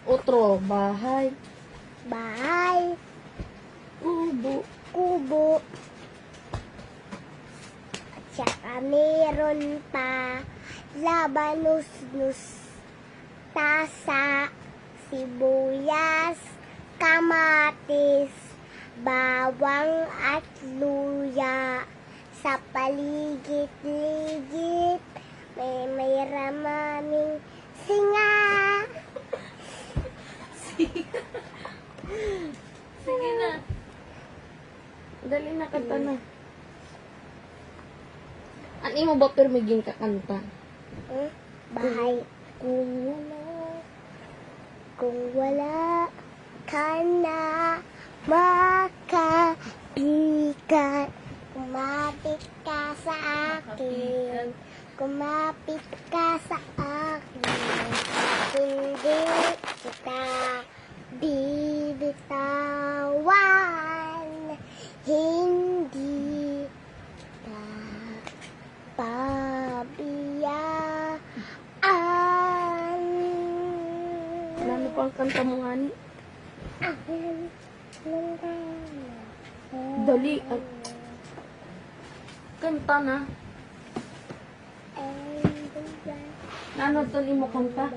Otro, bahay. Bahay. Kubo. Kubo. At saka meron pa labanus-nus, tasa, sibuyas, kamatis, bawang at luya. Sa paligid-ligid, may ramaming singa. Sige na. Dali na, kanta na. Ano mo ba permiging kakanta? Bahay. Kung wala ka na makaikat, kumapit ka sa akin. Kumapit ka sa akin. Hindi kita bibitawan. Hindi kita pabiyaan. Ano pang kanta mo nga ni? Dali. Kanta na. Ano to ni mo kanta?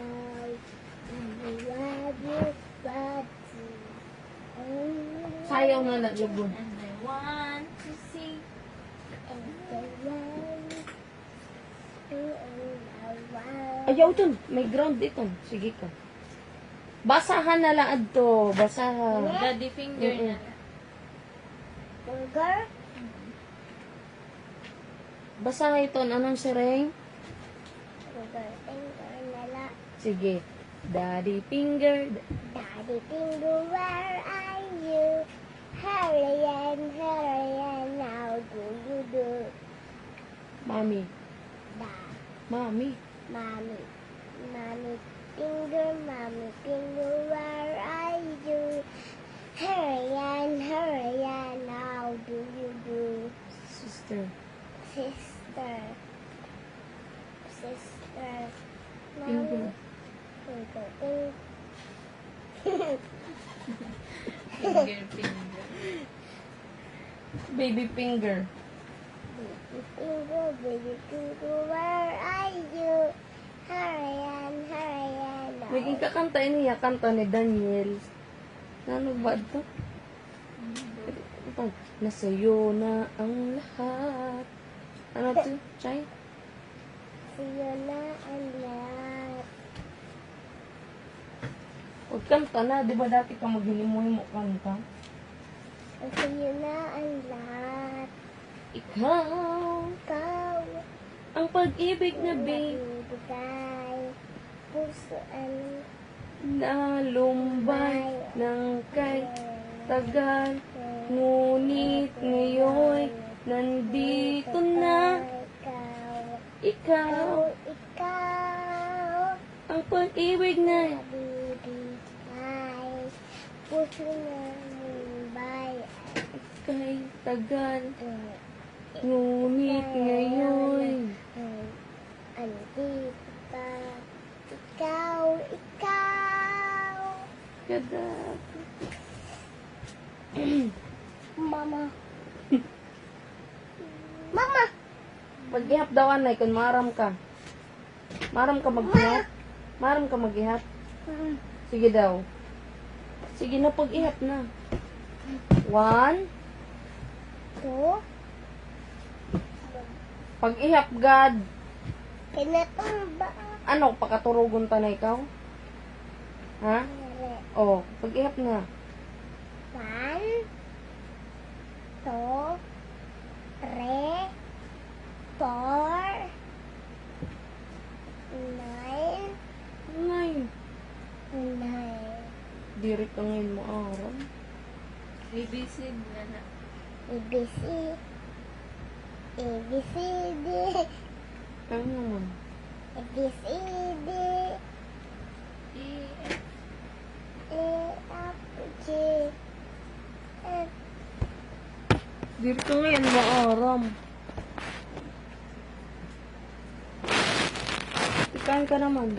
Sayaw na naglubon. And I want to see. Ayaw dun. May ground dito. Sige ka. Basahan na lang adto. Basahan. Daddy finger na. Burger? Basahan ito. Anong sireng? Burger, finger nala. Sige. Daddy finger. Daddy finger, where are you? Hurry and how do you do? Mami. Da, Mami. mommy, mommy finger, where are you? Hurry and how do you do? Sister. Sister, Finger. finger, finger. Finger. Baby finger. Baby finger, where are you? Hurry and Naging kakanta niya. Kanta ni Daniel. Ano ba ito? Ito. Nasa'yo na ang lahat. Ano ito? Chay? Sa'yo na ang lahat. Huwag kanta na. Di ba dati ka maghinimuhin mo kanta? Sa'yo na ang lahat. Ikaw. Ikaw Ang pag-ibig na bibigay. Puso nalumbay ng kay tagal. Ngunit ngayon nandito na. Ikaw. Ang pag-ibig na bibigay. Puso na lumbay. kay tagal. Ngunit ngayon Andito pa. Ikaw. kada. Mama. Mama. Pag-ihap daw anay kung maram ka. Maram ka mag-ihap. Maram ka mag-ihap. Sige daw. Sige na, pag-ihap na. 1. 2. Pag-ihap, God. Kinatong ba? Ano, pakaturugon ta na ikaw? Ha? Oh, pag-ihap na. 1, 2, 3, 4, 9. 9. Diri ka ngayon mo aram. ABC na na. ABC. ABCD. Ano naman? ABCD. E, A, F, G, F. Diri ka ngayon mo aram. Ikain ka naman.